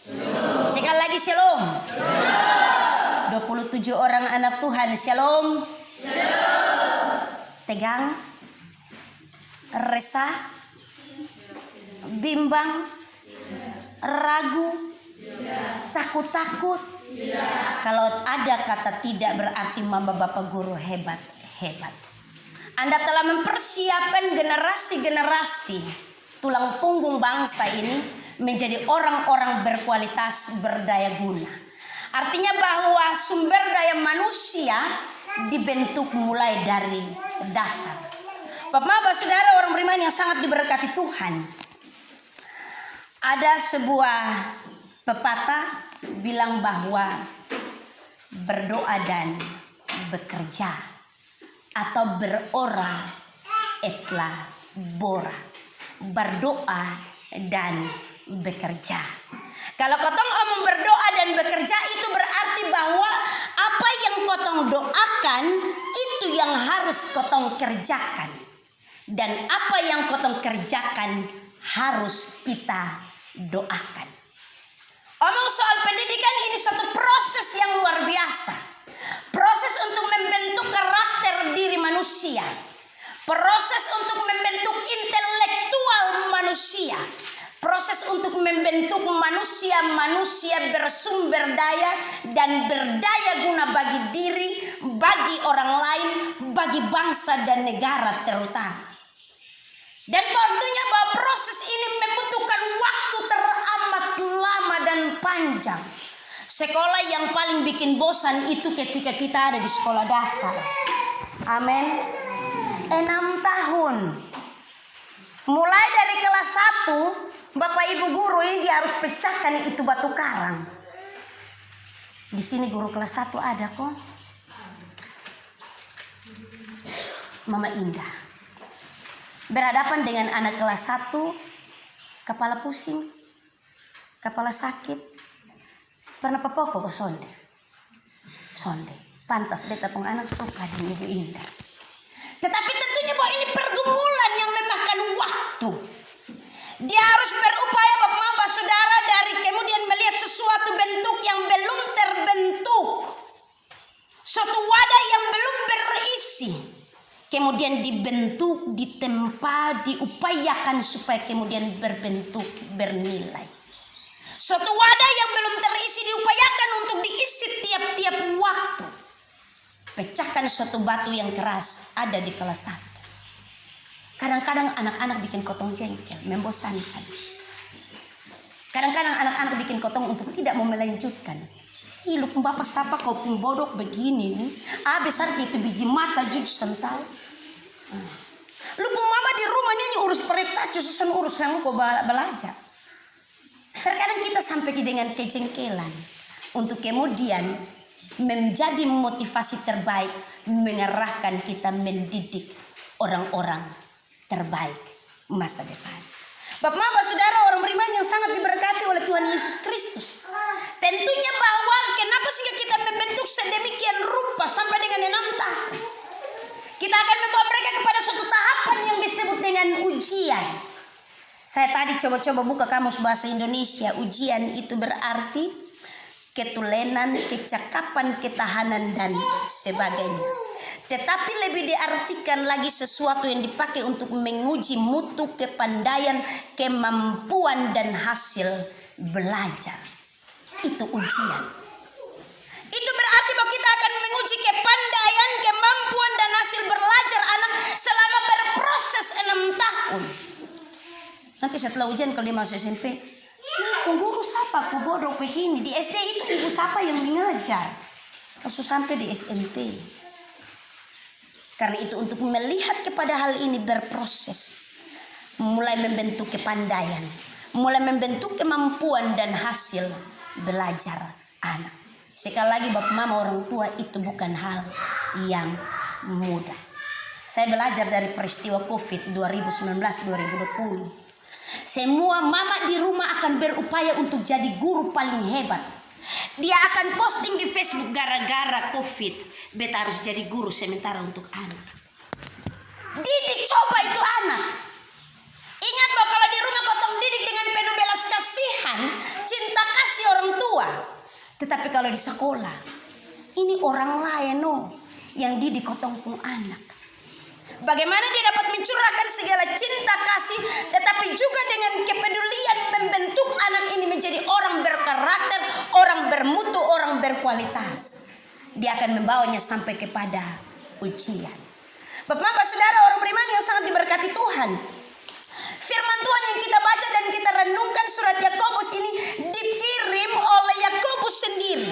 Sekali lagi shalom. 27 orang anak Tuhan, shalom. Tegang, resah, bimbang, ragu, takut-takut. Kalau ada kata tidak berarti mama bapak guru hebat. Anda telah mempersiapkan generasi-generasi tulang punggung bangsa ini menjadi orang-orang berkualitas, berdaya guna. Artinya bahwa sumber daya manusia dibentuk mulai dari dasar. Bapak, saudara, orang beriman yang sangat diberkati Tuhan. Ada sebuah pepatah bilang bahwa berdoa dan bekerja atau berora etlah bora. Berdoa dan bekerja. Kalau kotong omong berdoa dan bekerja itu berarti bahwa apa yang kotong doakan itu yang harus kotong kerjakan. Dan apa yang kotong kerjakan harus kita doakan. Omong soal pendidikan ini suatu proses yang luar biasa. Proses untuk membentuk karakter diri manusia. Proses untuk membentuk intelektual manusia. Proses untuk membentuk manusia bersumber daya dan berdaya guna bagi diri, bagi orang lain, bagi bangsa dan negara terutama. Dan tentunya bahwa proses ini membutuhkan waktu teramat lama dan panjang. Sekolah yang paling bikin bosan itu ketika kita ada di sekolah dasar. Amin. 6 tahun. Mulai dari kelas 1, Bapak Ibu guru ini dia harus pecahkan itu batu karang. Di sini guru kelas 1 ada kok. Mama Indah. Berhadapan dengan anak kelas 1, kepala pusing, kepala sakit. Pernah pokok kok sonde. Pantas beta pun anak suka dengan Ibu Indah. Tetapi tentunya bahwa ini pergumulan yang memakan waktu. Dia harus berupaya bapak saudara dari kemudian melihat sesuatu bentuk yang belum terbentuk. Suatu wadah yang belum berisi. Kemudian dibentuk, ditempa, diupayakan supaya kemudian berbentuk, bernilai. Suatu wadah yang belum terisi diupayakan untuk diisi tiap-tiap waktu. Pecahkan suatu batu yang keras ada di kelas 1. Kadang-kadang anak-anak bikin kotong jengkel, membosankan. Kadang-kadang anak-anak bikin kotong untuk tidak mau melanjutkan. Lu bapak siapa kau pun bodoh begini nih. Besar gitu biji mata juga sental. Lu pun mama di rumah nih urus perita susun urus kamu kau belajar. Terkadang kita sampai dengan kejengkelan untuk kemudian menjadi motivasi terbaik mengerahkan kita mendidik orang-orang terbaik masa depan. Bapak saudara, orang beriman yang sangat diberkati oleh Tuhan Yesus Kristus. Tentunya bahwa kenapa sehingga kita membentuk sedemikian rupa sampai dengan 6 tahun. Kita akan membawa mereka kepada suatu tahapan yang disebut dengan ujian. Saya tadi coba-coba buka kamus bahasa Indonesia. Ujian itu berarti ketulenan, kecakapan, ketahanan dan sebagainya. Tetapi lebih diartikan lagi sesuatu yang dipakai untuk menguji mutu, kepandaian, kemampuan dan hasil belajar. Itu ujian. Itu berarti bahwa kita akan menguji kepandaian, kemampuan dan hasil belajar anak selama berproses 6 tahun. Nanti setelah ujian kalau dia masuk SMP, guru siapa aku bodoh begini. Di SD itu ibu siapa yang mengajar. Langsung sampai di SMP. Karena itu untuk melihat kepada hal ini berproses. Mulai membentuk kepandaian. Mulai membentuk kemampuan dan hasil belajar anak. Sekali lagi bapak mama orang tua itu bukan hal yang mudah. Saya belajar dari peristiwa COVID 2019-2020. Semua mama di rumah akan berupaya untuk jadi guru paling hebat. Dia akan posting di Facebook gara-gara COVID. Beta harus jadi guru sementara untuk anak. Didik coba itu anak. Ingat bahwa kalau di rumah kotong didik dengan penuh belas kasihan, cinta kasih Tetapi kalau di sekolah, ini orang lain yang didik kotong pun anak. Bagaimana dia dapat mencurahkan segala cinta kasih, tetapi juga dengan kepedulian membentuk anak ini menjadi orang berkarakter, orang bermutu, orang berkualitas. Dia akan membawanya sampai kepada ujian. Bapak-bapak, saudara, orang beriman yang sangat diberkati Tuhan. Firman Tuhan yang kita baca dan kita renungkan surat Yakobus ini dikirim oleh Yakobus sendiri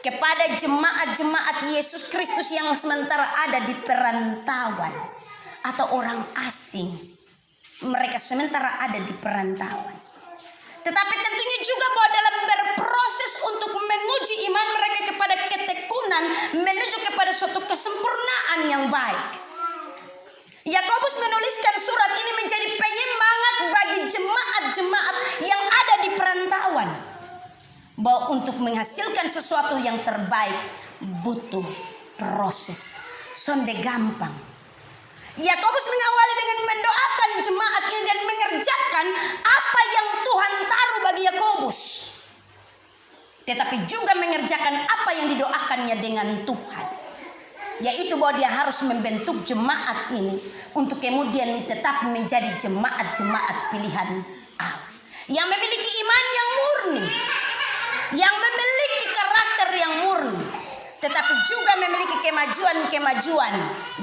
kepada jemaat-jemaat Yesus Kristus yang sementara ada di perantauan atau orang asing. Mereka sementara ada di perantauan. Tetapi tentunya juga bahwa dalam berproses untuk menguji iman mereka kepada ketekunan menuju kepada suatu kesempurnaan yang baik. Yakobus menuliskan surat ini menjadi penyemangat bagi jemaat-jemaat yang ada di perantauan, bahwa untuk menghasilkan sesuatu yang terbaik butuh proses. Sonde gampang. Yakobus mengawali dengan mendoakan jemaat ini dan mengerjakan apa yang Tuhan taruh bagi Yakobus, tetapi juga mengerjakan apa yang didoakannya dengan Tuhan, yaitu bahwa dia harus membentuk jemaat ini untuk kemudian tetap menjadi jemaat-jemaat pilihan Allah yang memiliki iman yang murni, yang memiliki karakter yang murni, tetapi juga memiliki kemajuan-kemajuan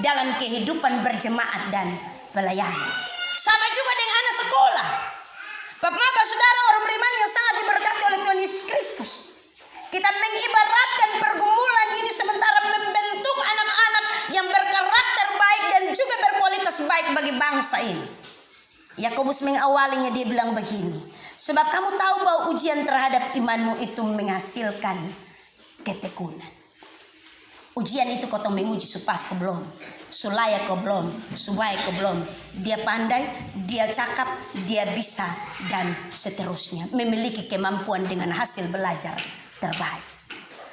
dalam kehidupan berjemaat dan pelayanan. Sama juga dengan anak sekolah. Bapak-bapak, saudara, orang beriman yang sangat diberkati oleh Tuhan Yesus Kristus. Kita mengibaratkan pergumulan ini sementara membentuk anak-anak yang berkarakter baik dan juga berkualitas baik bagi bangsa ini. Yakobus mengawalinya, dia bilang begini, sebab kamu tahu bahwa ujian terhadap imanmu itu menghasilkan ketekunan. Ujian itu kau menguji supas kau belum, sulaya kau belum, subai kau belum. Dia pandai, dia cakap, dia bisa, dan seterusnya. Memiliki kemampuan dengan hasil belajar terbaik.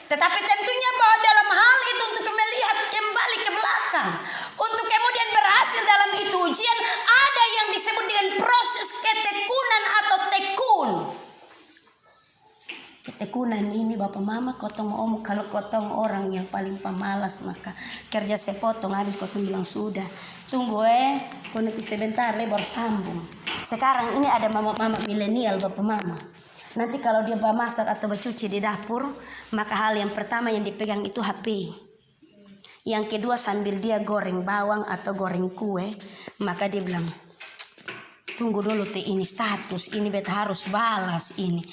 Tetapi tentunya bahwa dalam hal itu untuk melihat kembali ke belakang, untuk kemudian berhasil dalam itu ujian, ada yang disebut dengan proses ketekunan atau tekun. Ketekunan ini bapak mama kotong om, kalau kotong orang yang paling pemalas maka kerja sepotong habis kotong bilang sudah tunggu kau nanti sebentar lebar sambung. Sekarang ini ada mama-mama milenial bapak mama. Nanti kalau dia masak atau bercuci di dapur, maka hal yang pertama yang dipegang itu HP. Yang kedua sambil dia goreng bawang atau goreng kue, maka dia bilang, tunggu dulu ini status, ini beta harus balas ini.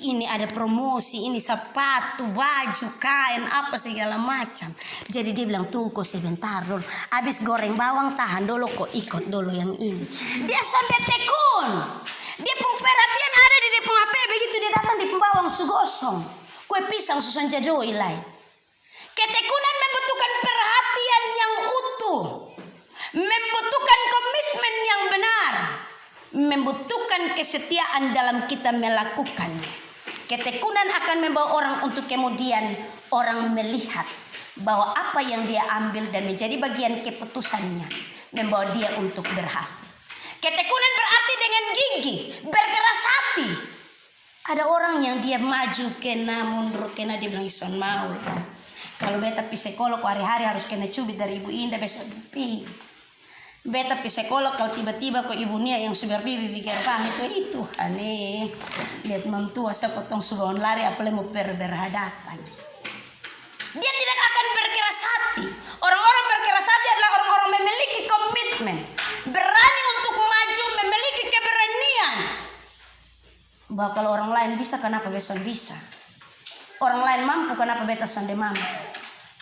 Ini ada promosi, ini sepatu, baju, kain, apa segala macam. Jadi dia bilang tunggu sebentar dulu. Habis goreng bawang tahan dulu kok ikut dulu yang ini. Dia sampai tekun. Dia pun perhatian ada di dia HP, begitu dia datang di pembawang sugosong. Kue pisang susun jadoi lain. Ketekunan membutuhkan perhatian yang utuh. Membutuhkan komitmen yang benar, membutuhkan kesetiaan dalam kita melakukan. Ketekunan akan membawa orang untuk kemudian orang melihat bahwa apa yang dia ambil dan menjadi bagian keputusannya membawa dia untuk berhasil. Ketekunan berarti dengan gigi, berkeras hati. Ada orang yang dia maju kena mundur kena, dia bilang ison mau. Kalau beta psikolog hari-hari harus kena cubit dari Ibu Indah besok pi. Beta psikolog kalau tiba-tiba kok Ibu Nia yang sudah berdiri di gerbang itu aneh. Lihat mamtua saya potong sugon lari apalagi mau berhadapan. Dia tidak akan berkeras hati. Orang-orang berkeras hati adalah orang-orang memiliki komitmen, berani untuk maju, memiliki keberanian. Bahwa kalau orang lain bisa, kenapa besok bisa? Orang lain mampu, kenapa beta sonde mampu?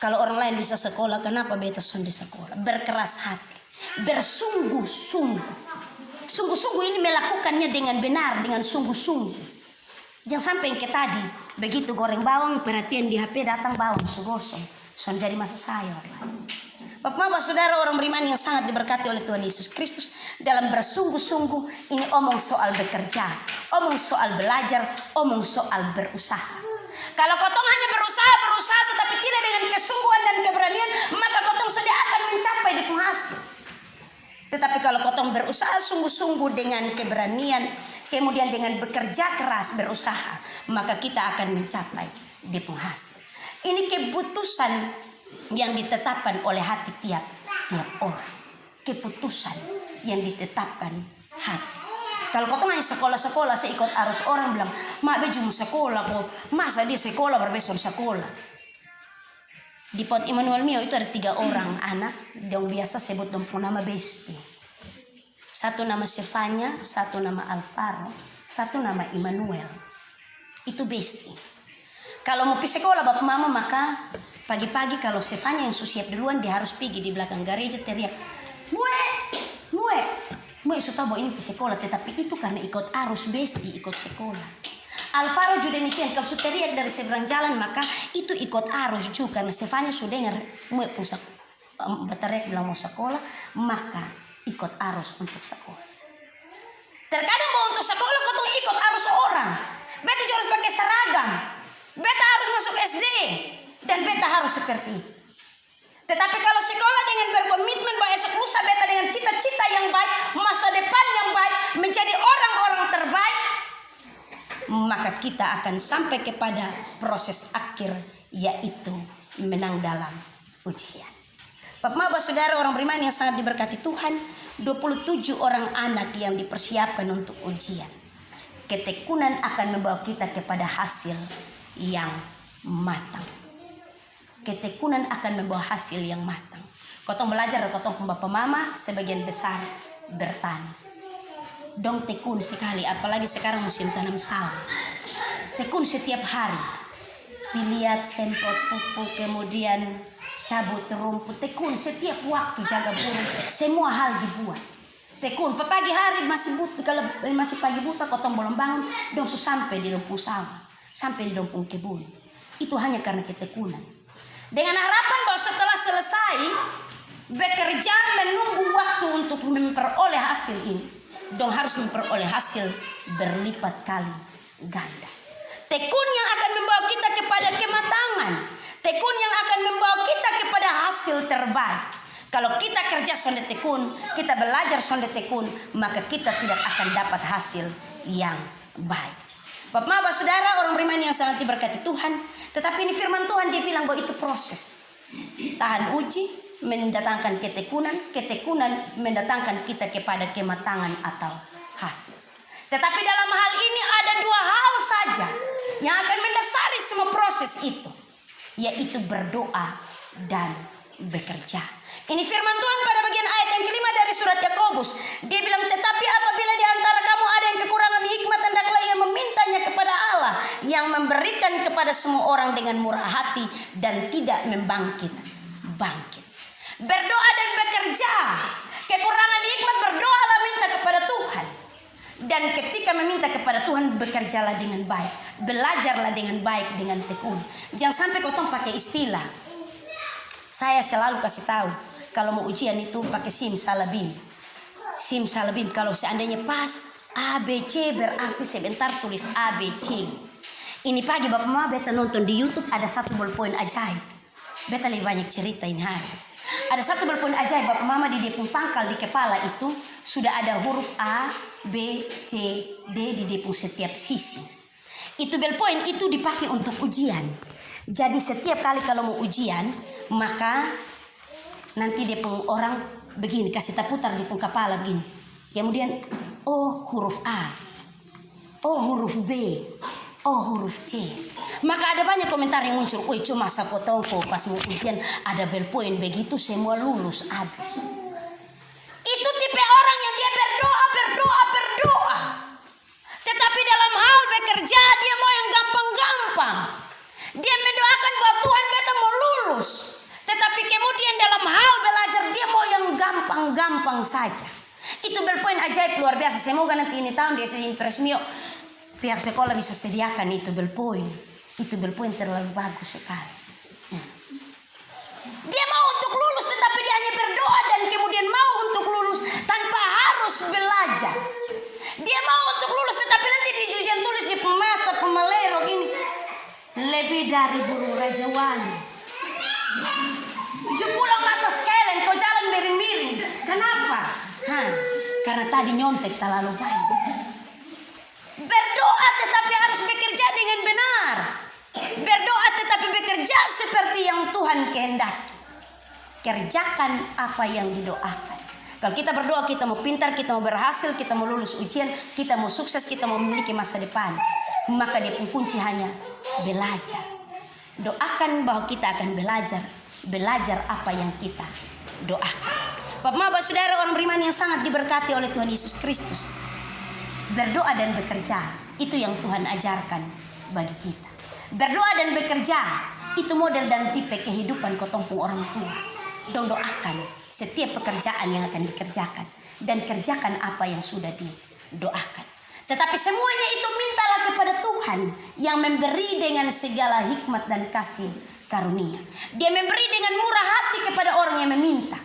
Kalau orang lain bisa sekolah, kenapa beta sonde sekolah? Berkeras hati, bersungguh-sungguh. Sungguh-sungguh ini melakukannya dengan benar, dengan sungguh-sungguh. Jangan sampai yang tadi, begitu goreng bawang, perhatian di HP datang bawang sugosong. Son jadi masa sayur. Bapak-bapak, saudara, orang beriman yang sangat diberkati oleh Tuhan Yesus Kristus, dalam bersungguh-sungguh ini omong soal bekerja, omong soal belajar, omong soal berusaha. Kalau kotong hanya berusaha tetapi tidak dengan kesungguhan dan keberanian, maka kotong sudah akan mencapai di penghasil. Tetapi kalau kotong berusaha sungguh-sungguh dengan keberanian, kemudian dengan bekerja keras berusaha, maka kita akan mencapai dia penghasil. Ini keputusan yang ditetapkan oleh hati tiap orang. Keputusan yang ditetapkan hati. Kalau kau hanya sekolah-sekolah, saya ikut arus orang bilang, mak beju mau sekolah kok, masa dia sekolah berbesok sekolah. Di Pot Immanuel Mio itu ada 3 orang anak, yang biasa sebut nama Besti. 1 nama Stefania, 1 nama Alvaro, 1 nama Immanuel. Itu Besti. Kalau mau pergi sekolah bapak mama, maka pagi-pagi kalau Stefania yang siap duluan, dia harus pergi di belakang gereja teriak, Mue sudah bawa ini ke sekolah, tetapi itu karena ikut arus Besti, ikut sekolah. Alvaro juga demikian, kalau sudah teriak dari seberang jalan, maka itu ikut arus juga. Karena Stefania sudah dengar Mue pusat berteriak bilang mau sekolah, maka ikut arus untuk sekolah. Terkadang mau untuk sekolah kau tuh ikut arus orang. Beta juga harus pakai seragam, beta harus masuk SD, dan beta harus seperti itu. Tetapi kalau sekolah dengan berkomitmen bahwa esok lusa beta dengan cita-cita yang baik, masa depan yang baik, menjadi orang-orang terbaik, maka kita akan sampai kepada proses akhir, yaitu menang dalam ujian. Bapak saudara orang beriman yang sangat diberkati Tuhan, 27 orang anak yang dipersiapkan untuk ujian. Ketekunan akan membawa kita kepada hasil yang matang. Ketekunan akan membawa hasil yang matang. Kotong belajar dari kotong bapak mama sebagian besar bertani. Dong tekun sekali, apalagi sekarang musim tanam sawit. Tekun setiap hari. Dilihat, semprot pupuk, kemudian cabut rumput. Tekun setiap waktu, jaga burung. Semua hal dibuat. Tekun, pagi hari masih buta, kalau masih pagi buta, kotong belum bangun, dong sampai di dompung sawah, sampai di dompung kebun. Itu hanya karena ketekunan. Dengan harapan bahwa setelah selesai bekerja menunggu waktu untuk memperoleh hasil ini, dong harus memperoleh hasil berlipat kali ganda. Tekun yang akan membawa kita kepada kematangan, tekun yang akan membawa kita kepada hasil terbaik. Kalau kita kerja sonde tekun, kita belajar sonde tekun, maka kita tidak akan dapat hasil yang baik. Bapak saudara orang beriman yang sangat diberkati Tuhan, tetapi ini firman Tuhan dia bilang bahwa itu proses. Tahan uji mendatangkan ketekunan, ketekunan mendatangkan kita kepada kematangan atau hasil. Tetapi dalam hal ini ada 2 hal saja yang akan mendasari semua proses itu, yaitu berdoa dan bekerja. Ini firman Tuhan pada bagian ayat yang kelima dari surat Yakobus. Dia bilang, tetapi apabila di antara kamu ada yang kekurangan hikmat, hendaklah ia memintanya kepada Allah yang memberikan kepada semua orang dengan murah hati dan tidak bangkit. Berdoa dan bekerja. Kekurangan hikmat, berdoalah minta kepada Tuhan. Dan ketika meminta kepada Tuhan, bekerjalah dengan baik. Belajarlah dengan baik, dengan tekun. Jangan sampai kau pakai istilah. Saya selalu kasih tahu, kalau mau ujian itu pakai simsalabim. Simsalabim, kalau seandainya pas ABC berarti sebentar tulis ABC. Ini pagi bapak mama beta nonton di YouTube ada 1 ballpoint ajaib. Beta lebih banyak cerita ini hari. Ada 1 ballpoint ajaib bapak mama di depung pangkal di kepala itu sudah ada huruf A, B, C, D di depung setiap sisi. Itu ballpoint itu dipakai untuk ujian. Jadi setiap kali kalau mau ujian, maka nanti depung orang begini kasih taputar depung kepala begini. Kemudian O huruf A, O huruf B, O huruf C. Maka ada banyak komentar yang muncul, "Woi, cuma sakotongko pas mau ujian ada ballpoint begitu semua lulus habis." Itu tipe orang yang dia berdoa. Tetapi dalam hal bekerja dia mau yang gampang-gampang. Dia mendoakan bahwa Tuhan beta mau lulus. Tetapi kemudian dalam hal belajar dia mau yang gampang-gampang saja. Itu ballpoint ajaib luar biasa. Semoga nanti ini tahun di SD Impres Mio pihak sekolah bisa sediakan itu ballpoint. Itu ballpoint terlalu bagus sekali. Dia mau untuk lulus tetapi dia hanya berdoa dan kemudian mau untuk lulus tanpa harus belajar. Dia mau untuk lulus tetapi nanti di ujian tulis di mata pemelero ini lebih dari burung Raja Wali. Jepulang mata sekalian kau jalan miring-miring. Kenapa? Karena tadi nyontek terlalu banyak. Berdoa tetapi harus bekerja dengan benar. Berdoa kerjakan apa yang didoakan. Kalau kita berdoa, kita mau pintar, kita mau berhasil, kita mau lulus ujian, kita mau sukses, kita mau memiliki masa depan, maka dia pun kunci hanya belajar. Doakan bahwa kita akan belajar apa yang kita doakan. Bapak saudara, orang beriman yang sangat diberkati oleh Tuhan Yesus Kristus, berdoa dan bekerja itu yang Tuhan ajarkan bagi kita. Berdoa dan bekerja itu model dan tipe kehidupan kotompung orang tua. Dong doakan setiap pekerjaan yang akan dikerjakan dan kerjakan apa yang sudah didoakan. Tetapi semuanya itu mintalah kepada Tuhan yang memberi dengan segala hikmat dan kasih karunia. Dia memberi dengan murah hati kepada orang yang meminta,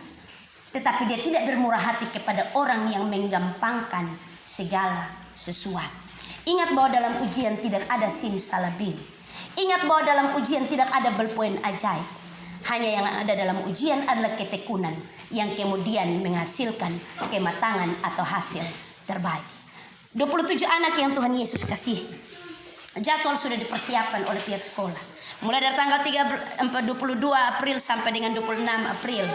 tetapi dia tidak bermurah hati kepada orang yang menggampangkan segala sesuatu. Ingat bahwa dalam ujian tidak ada simsalabim. Ingat bahwa dalam ujian tidak ada ballpoint ajaib. Hanya yang ada dalam ujian adalah ketekunan yang kemudian menghasilkan kematangan atau hasil terbaik. 27 anak yang Tuhan Yesus kasih, jadwal sudah dipersiapkan oleh pihak sekolah. Mulai dari tanggal 22 April sampai dengan 26 April.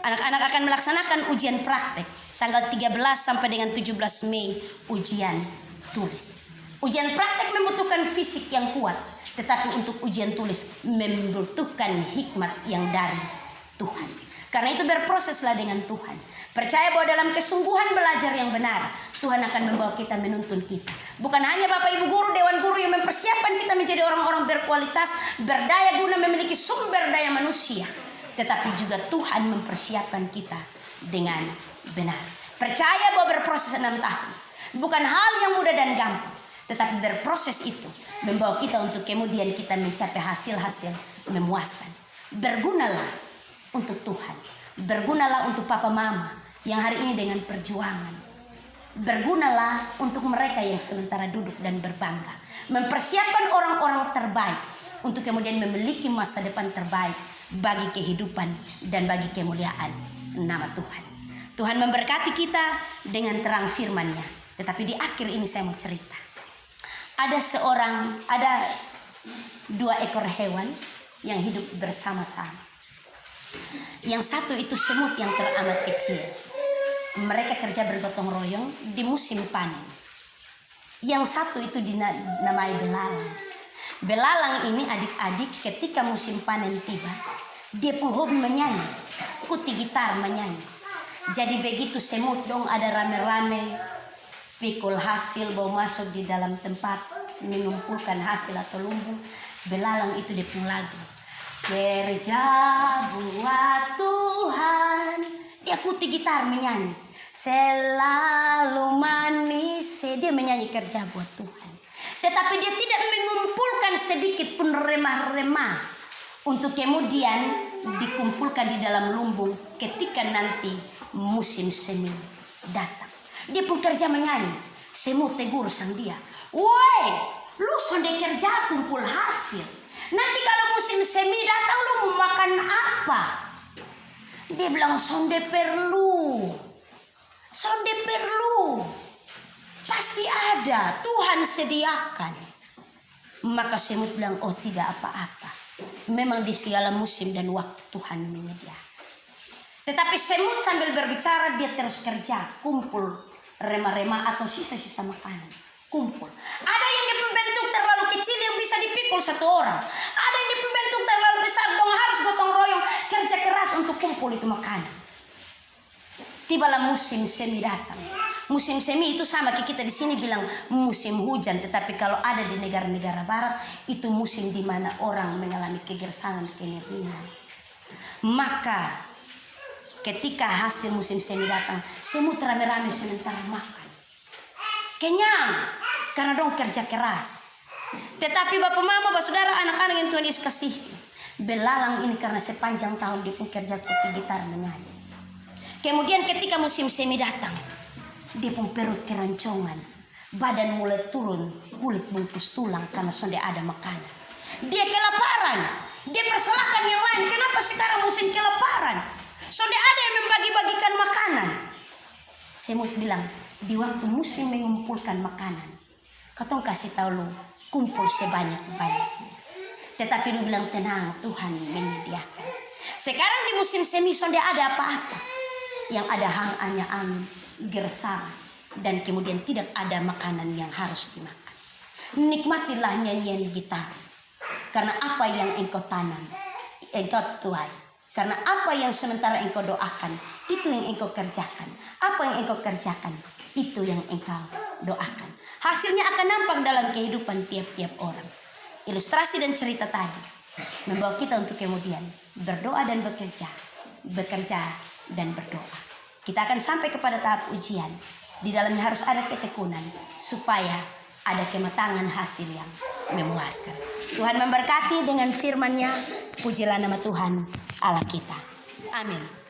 Anak-anak akan melaksanakan ujian praktek. Tanggal 13 sampai dengan 17 Mei ujian tulis. Ujian praktek membutuhkan fisik yang kuat, tetapi untuk ujian tulis membutuhkan hikmat yang dari Tuhan. Karena itu berproseslah dengan Tuhan. Percaya bahwa dalam kesungguhan belajar yang benar, Tuhan akan membawa kita, menuntun kita. Bukan hanya Bapak Ibu Guru, Dewan Guru yang mempersiapkan kita menjadi orang-orang berkualitas, berdaya guna, memiliki sumber daya manusia, tetapi juga Tuhan mempersiapkan kita dengan benar. Percaya bahwa berproses 6 tahun bukan hal yang mudah dan gampang, tetapi berproses itu membawa kita untuk kemudian kita mencapai hasil-hasil memuaskan. Bergunalah untuk Tuhan. Bergunalah untuk papa mama yang hari ini dengan perjuangan. Bergunalah untuk mereka yang sementara duduk dan berbangga. Mempersiapkan orang-orang terbaik untuk kemudian memiliki masa depan terbaik bagi kehidupan dan bagi kemuliaan nama Tuhan. Tuhan memberkati kita dengan terang firman-Nya. Tetapi di akhir ini saya mau cerita. Ada 2 ekor hewan yang hidup bersama-sama. Yang satu itu semut yang teramat kecil. Mereka kerja bergotong royong di musim panen. Yang satu itu dinamai belalang. Belalang ini adik-adik ketika musim panen tiba, dia pun hobi menyanyi, kuti gitar menyanyi. Jadi begitu semut dong ada rame-rame pikul hasil bawa masuk di dalam tempat mengumpulkan hasil atau lumbung, belalang itu dia pun lagu. Kerja buat Tuhan. Dia kuti gitar menyanyi. Selalu manis. Dia menyanyi kerja buat Tuhan. Tetapi dia tidak mengumpulkan sedikit pun remah-remah untuk kemudian dikumpulkan di dalam lumbung ketika nanti musim semi datang. Dia pun kerja menyanyi. Semut tegur sang dia. Woi, lu sonde kerja kumpul hasil. Nanti kalau musim semi datang lu mau makan apa? Dia bilang sonde perlu. Sonde perlu. Pasti ada, Tuhan sediakan. Maka semut bilang, oh tidak apa-apa. Memang di segala musim dan waktu Tuhan menyediakan. Tetapi semut sambil berbicara dia terus kerja, kumpul remah-remah atau sisa-sisa makanan. Kumpul. Ada yang dibentuk terlalu kecil yang bisa dipikul satu orang. Ada yang dibentuk terlalu besar dong harus gotong royong kerja keras untuk kumpul itu makanan. Tibalah musim semi datang. Musim semi itu sama kayak kita di sini bilang musim hujan, tetapi kalau ada di negara-negara barat itu musim di mana orang mengalami kegersangan, kengeringan. Maka ketika hasil musim semi datang, semut rame-rame sementara makan. Kenyang karena dong kerja keras. Tetapi bapak mama, bapak saudara, anak-anak yang Tuhan Yesus kasih, belalang ini karena sepanjang tahun dia pun kerja kopi gitar menyanyi. Kemudian ketika musim semi datang, dia pun perut keroncongan, badan mulai turun, kulit bungkus tulang karena sudah ada makanan. Dia kelaparan, dia persalahkan yang lain. Kenapa sekarang musim kelaparan? Sudah ada yang membagi-bagikan makanan. Semut bilang, di waktu musim mengumpulkan makanan, katong kasih tahu lu, kumpul sebanyak-banyaknya. Tetapi lu bilang tenang, Tuhan menyediakan. Sekarang di musim semi sonde ada apa-apa. Yang ada hanya angin, gersang, dan kemudian tidak ada makanan yang harus dimakan. Nikmatilah nyanyian gitar. Karena apa yang engkau tanam, engkau tuai. Karena apa yang sementara engkau doakan, itu yang engkau kerjakan. Apa yang engkau kerjakan, itu yang engkau doakan. Hasilnya akan nampak dalam kehidupan tiap-tiap orang. Ilustrasi dan cerita tadi membawa kita untuk kemudian berdoa dan bekerja dan berdoa. Kita akan sampai kepada tahap ujian. Di dalamnya harus ada ketekunan supaya ada kematangan hasil yang memuaskan. Tuhan memberkati dengan firman-Nya. Pujilah nama Tuhan Allah kita. Amin.